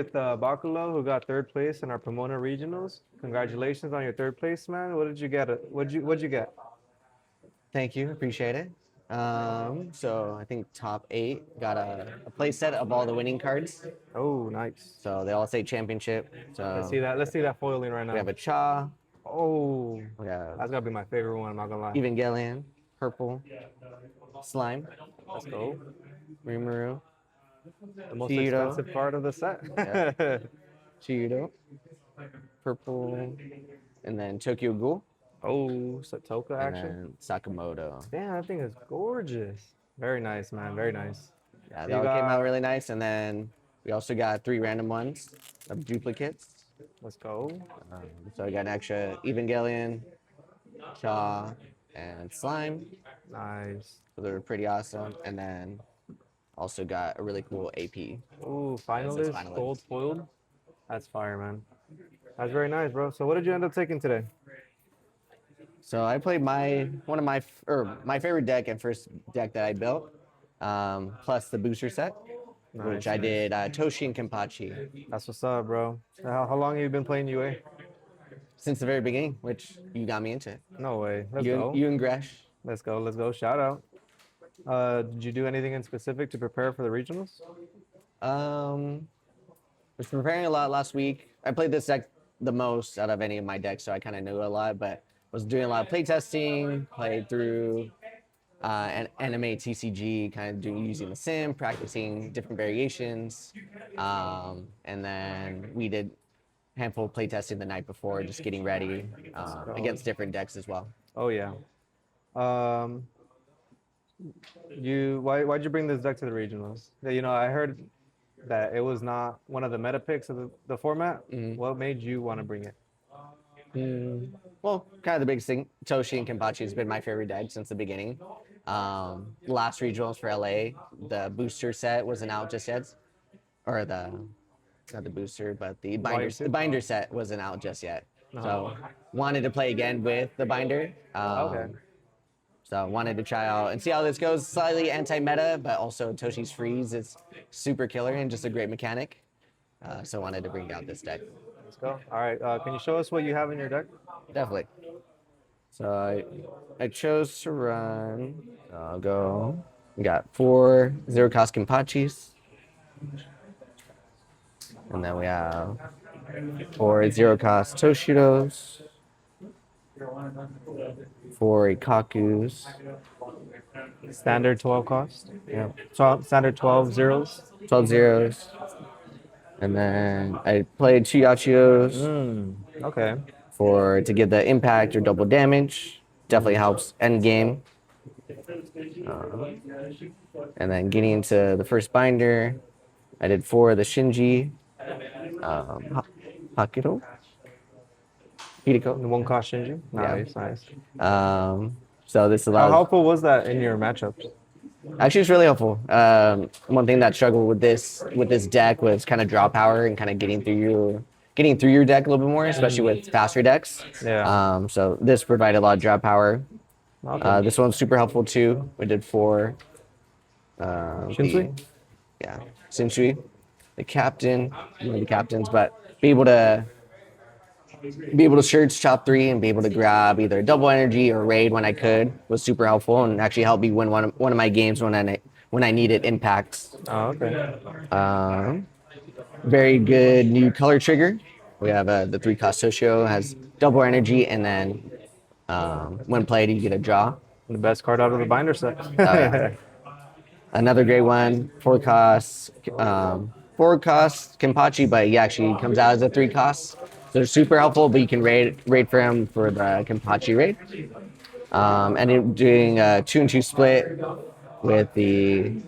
with Bakalo, who got third place in our Pomona regionals. Congratulations on your third place, man. What did you get? What'd you get? Thank you, appreciate it. So I think top 8 got a play set of all the winning cards. Oh, nice. So they all say championship. Let's So see that. Let's see that foiling right we now. have a Cha, Oh, we have that's gotta be my favorite one. I'm not gonna lie. Evangelion, Purple, Slime, Let's go. Rimuru, The most Toshiro, expensive part of the set. yeah, Toshiro, Purple, and then Tokyo Ghoul, Oh, Satoka and action. then Sakamoto. Damn, that thing is gorgeous. Very nice, man. Very nice. Yeah, So that you one came out got. really nice. And then we also got 3 random ones of duplicates. Let's go. Um, so I got an extra Evangelion, Shaw, and Slime. Nice. So they were pretty awesome. And then also got a really cool AP. Ooh, It says finalist, gold foiled. That's fire, man. That's very nice, bro. So what did you end up taking today? So I played my favorite deck and first deck that I built, plus the booster set, which Nice, I nice. did Toshi and Kenpachi That's what's up, bro. So how long have you been playing UA? since the very beginning, which you got me into it. No way. Let's You go. you and Gresh. Let's go. Let's go. Shout out. Did you do anything in specific to prepare for the regionals? Um, was preparing a lot last week. I played this deck the most out of any of my decks, so I kind of knew it a lot. But was doing a lot of play testing, played through an anime TCG, kind of doing using the sim, practicing different variations, and then we did a handful of play testing the night before, just getting ready against different decks as well. Oh yeah. Um, why'd you bring this deck to the regionals? I heard that it was not one of the meta picks of the format. What made you want to bring it? Well, kind of the biggest thing, Toshi and Kenpachi has been my favorite deck since the beginning. Last regionals for LA, the booster set wasn't out just yet, or not the booster, but the binder set wasn't out just yet. So wanted to play again with the binder. Okay. So wanted to try out and see how this goes. Slightly anti-meta, but also Toshi's freeze is super killer and just a great mechanic. So wanted to bring out this deck. Let's go. All right. Can you show us what you have in your deck? Definitely. So I chose to run. I'll go. We got 4 zero-cost Kenpachis. And then we have 4 zero-cost Toshiros. 4 Ikakus. Standard 12 cost. Yeah. Standard 12 zeros. 12 zeros. And then I played 2 Yachios Okay. to get the impact or double damage. Definitely helps end game. And then getting into the first binder, I did 4 of the Shinji. Hakiro? Hiriko. The one cost Shinji. Nice, nice. So this How allows. helpful was that in your matchups? Actually, it's really helpful. One thing that struggled with this deck was kind of draw power and kind of getting through your deck a little bit more, especially with faster decks. Yeah. So this provided a lot of draw power. Okay. This one's super helpful too. We did 4. Shinsui? Yeah, Shinsui, the captain, one of the captains, but be able to search top 3 and be able to grab either double energy or raid when I could was super helpful and actually helped me win one of my games when I needed impacts. Oh, okay. Very good new color trigger. We have the 3-cost Toshio has double energy, and then when played you get a draw. The best card out of the binder set. Yeah. Another great one, 4-cost Kenpachi, but he actually comes out as a 3-cost. So they're super helpful, but you can raid for him for the Kenpachi raid. And then doing a 2-and-2 split with the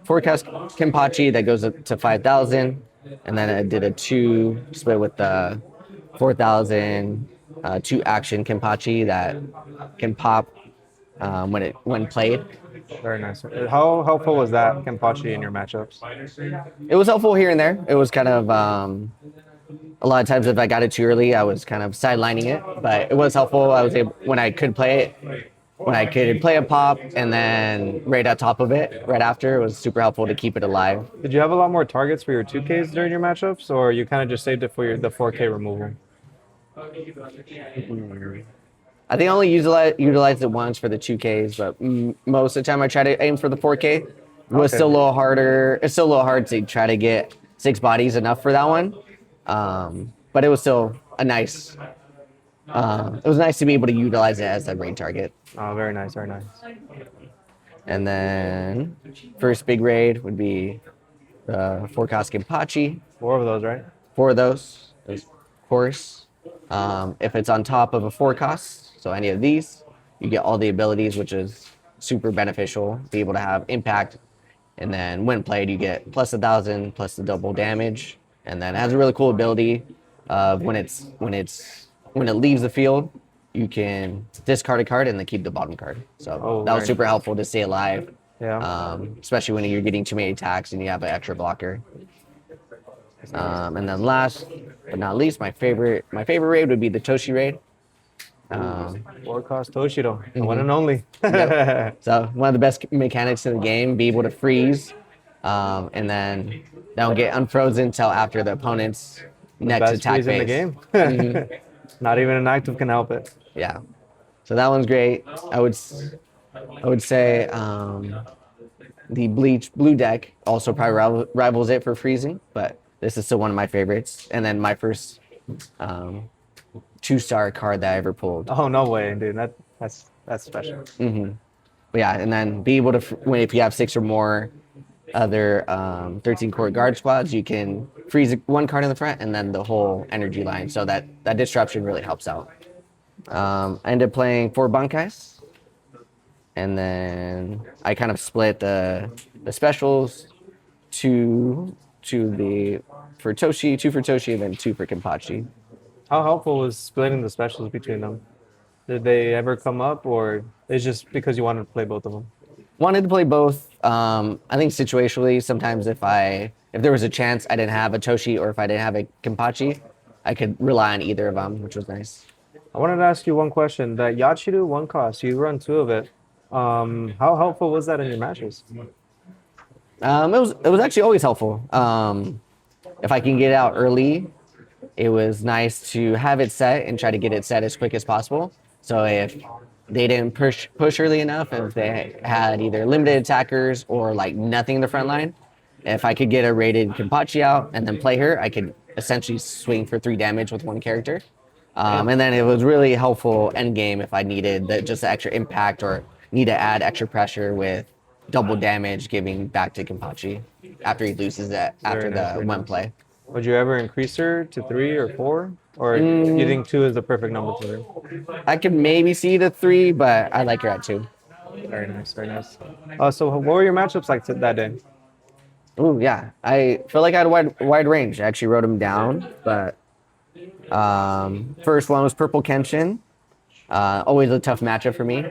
4-cost Kenpachi that goes up to 5,000. And then I did a 2 split with the 4,000 2-action Kenpachi that can pop when played. Very nice. How helpful was that Kenpachi in your matchups? It was helpful here and there. It was kind of a lot of times if I got it too early, I was kind of sidelining it, but it was helpful. I was able when I could play it. when I could play a pop and then right on top of it, right after, it was super helpful to keep it alive. Did you have a lot more targets for your 2Ks during your matchups, or you kind of just saved it for the 4K removal? I think I only utilized it once for the 2Ks, but most of the time I try to aim for the 4K. It was Okay. still a little harder. It's still a little hard to try to get 6 bodies enough for that one. But it was still a nice. It was nice to be able to utilize it as a raid target. Oh, very nice, very nice. And then first big raid would be the Forecast Kenpachi. 4 of those, right? 4 of those, of course. If it's on top of a forecast, so any of these, you get all the abilities, which is super beneficial. Be able to have impact, and then when played, you get plus 1,000 plus the double damage, and then it has a really cool ability of when it leaves the field, you can discard a card and then keep the bottom card. So that was very super nice. helpful to stay alive. Yeah. Especially when you're getting too many attacks and you have an extra blocker. And then last but not least, my favorite raid would be the Toshi raid. Forecast Toshiro, the one and only. Yep. So one of the best mechanics in the game, be able to freeze, and then don't get unfrozen until after the opponent's next Best attack freeze in the phase. game. Not even an active can help it. Yeah. So that one's great. I would say the Bleach blue deck also probably rivals it for freezing, but this is still one of my favorites. And then my first 2-star card that I ever pulled. Oh no way, dude. That's special. But yeah, and then be able to if you have 6 or more other 13 core guard squads, you can freeze one card in the front and then the whole energy line. So that disruption really helps out. I ended up playing 4 Bankais, and then I kind of split the specials for Toshi, 2 for Toshi, and then 2 for Kenpachi. How helpful was splitting the specials between them? Did they ever come up, or it's just because you wanted to play both of them? Wanted to play both. I think situationally, sometimes if there was a chance I didn't have a Toshi or if I didn't have a Kenpachi, I could rely on either of them, which was nice. I wanted to ask you one question. That Yachiru 1 cost, you run 2 of it. How helpful was that in your matches? It was actually always helpful. If I can get it out early, it was nice to have it set and try to get it set as quick as possible. So if they didn't push early enough, if they had either limited attackers or like nothing in the front line, if I could get a rated Kenpachi out and then play her, I could essentially swing for 3 damage with 1 character. And then it was really helpful end game if I needed just the extra impact or need to add extra pressure with double damage giving back to Kenpachi after he loses it after the one play. Would you ever increase her to 3 or 4? Or you think 2 is the perfect number for her? I could maybe see the 3, but I like her at 2. Very nice, very nice. So what were your matchups like that day? Ooh, yeah. I feel like I had a wide range. I actually wrote them down, but first one was Purple Kenshin. Always a tough matchup for me,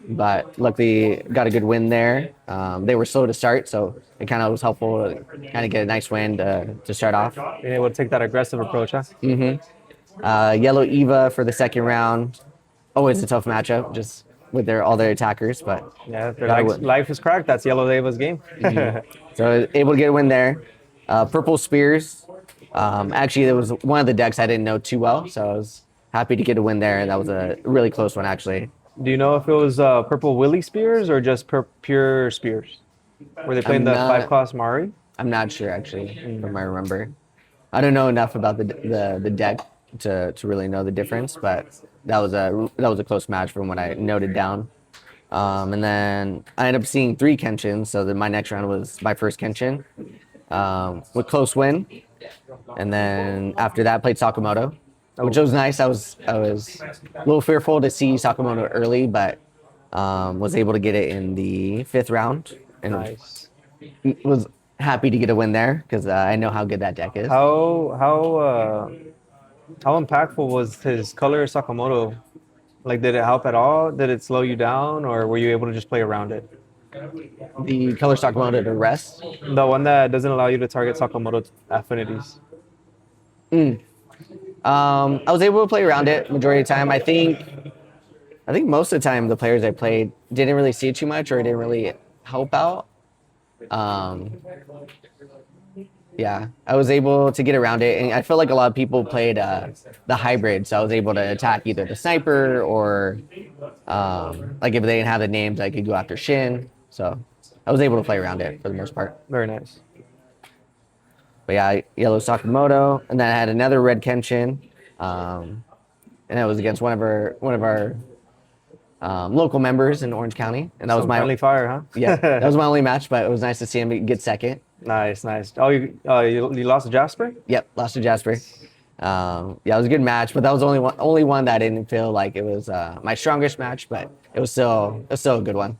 but luckily got a good win there. They were slow to start, so it kind of was helpful to kind of get a nice win to start off. Being able to take that aggressive approach, huh? Yellow Eva for the second round. Always a tough matchup, just with all their attackers, but Yeah, if their life is cracked, that's Yellow Eva's game. so able to get a win there. Purple Spears. Actually, it was one of the decks I didn't know too well, so I was happy to get a win there, and that was a really close one, actually. Do you know if it was Purple Willy Spears or just pure Spears? Were they playing the 5-cost Mari? I'm not sure, actually, from I remember. I don't know enough about the deck to really know the difference, but that was a close match from what I noted down. And then I ended up seeing 3 Kenshins, so my next round was my first Kenshin with close win. And then after that, played Sakamoto, which was nice. I was a little fearful to see Sakamoto early, but was able to get it in the 5th round, and Nice. was happy to get a win there because I know how good that deck is. How impactful was his color Sakamoto? Like, did it help at all? Did it slow you down, or were you able to just play around it? The color Sakamoto to rest. The one that doesn't allow you to target Sakamoto affinities. I was able to play around it majority of the time. I think I think most of the time the players I played didn't really see it too much or didn't really help out. Um, yeah, I was able to get around it, and I feel like a lot of people played the hybrid, so I was able to attack either the sniper or like if they didn't have the names, I could go after Shin. So I was able to play around it for the most part. Very nice. But yeah, yellow Sakamoto, and then I had another red Kenshin, and that was against one of our local members in Orange County, and that was Some my friendly fire, huh? yeah, that was my only match, but it was nice to see him get second. Nice, nice. Oh, you lost to Jasper? Yep, lost to Jasper. Yeah, it was a good match, but that was only one that I didn't feel like it was my strongest match, but it was still a good one.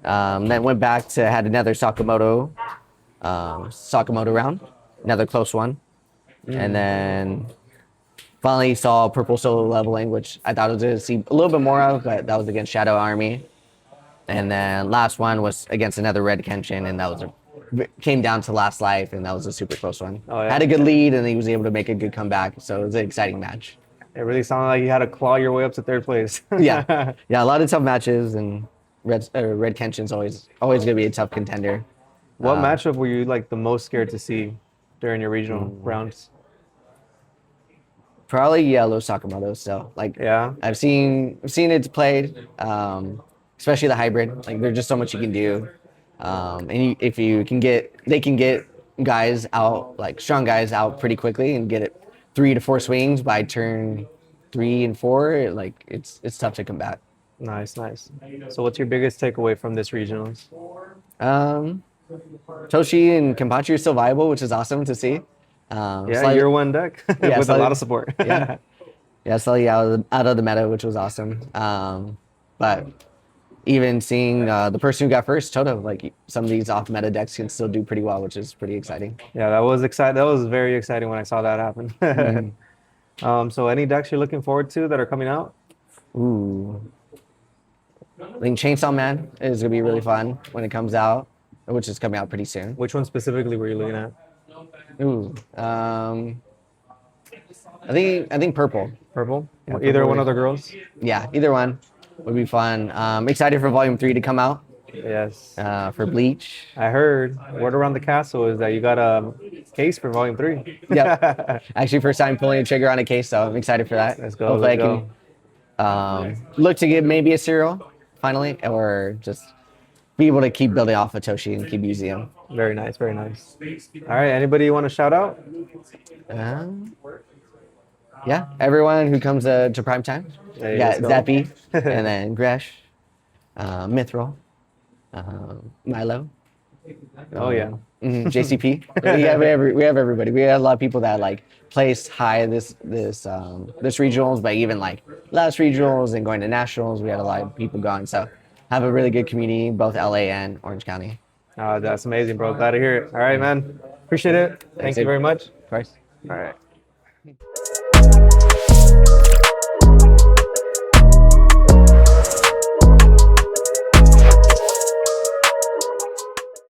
Then went back to had another Sakamoto round, another close one, and then finally saw purple solo leveling, which I thought I was going to see a little bit more of, but that was against Shadow Army. And then last one was against another red Kenshin, and that was came down to last life, and that was a super close one. Oh, yeah? Had a good lead, and he was able to make a good comeback, so it was an exciting match. It really sounded like you had to claw your way up to third place. Yeah, yeah, a lot of tough matches, and red Kenshin's always gonna be a tough contender. What matchup were you like the most scared to see during your regional rounds? Probably yellow Sakamoto still. Like Yeah. I've seen it played, especially the hybrid. Like there's just so much you can do, if you can they can get guys out, like strong guys out pretty quickly and get it 3 to 4 swings by turn 3 and 4. Like it's tough to combat. Nice, nice. So what's your biggest takeaway from this regionals? Toshi and Kenpachi are still viable, which is awesome to see. Yeah, year one deck Yeah, with a slightly- lot of support. yeah. Yeah, slightly out of the meta, which was awesome. But even seeing the person who got first, Toto, like some of these off meta decks can still do pretty well, which is pretty exciting. Yeah, that was exciting. That was very exciting when I saw that happen. So any decks you're looking forward to that are coming out? Ooh. I think Chainsaw Man is gonna be really fun when it comes out, which is coming out pretty soon. Which one specifically were you looking at? Ooh. I think purple. Purple? Yeah, Either purple one is- of the girls? Yeah, either one would be fun. Excited for Volume 3 to come out Yes. for Bleach. I heard word around the castle is that you got a case for Volume 3. Yep. Actually, first time pulling a trigger on a case, so I'm excited for that. Let's go. Hopefully Let's I can look to get maybe a serial finally, or just be able to keep building off of Toshi and keep using him. Very nice, very nice. All right, anybody you want to shout out? Yeah, everyone who comes to prime time. Hey, You got let's go. Zappy, and then Gresh, Mithril, Milo. Oh yeah. JCP. we have everybody. We have a lot of people that like place high this regionals, but even like last regionals and going to nationals, we had a lot of people going. So have a really good community, both LA and Orange County. That's amazing, bro. Glad to hear it. All right, man. Appreciate it. Thank you Abe. very much. Of course. All right.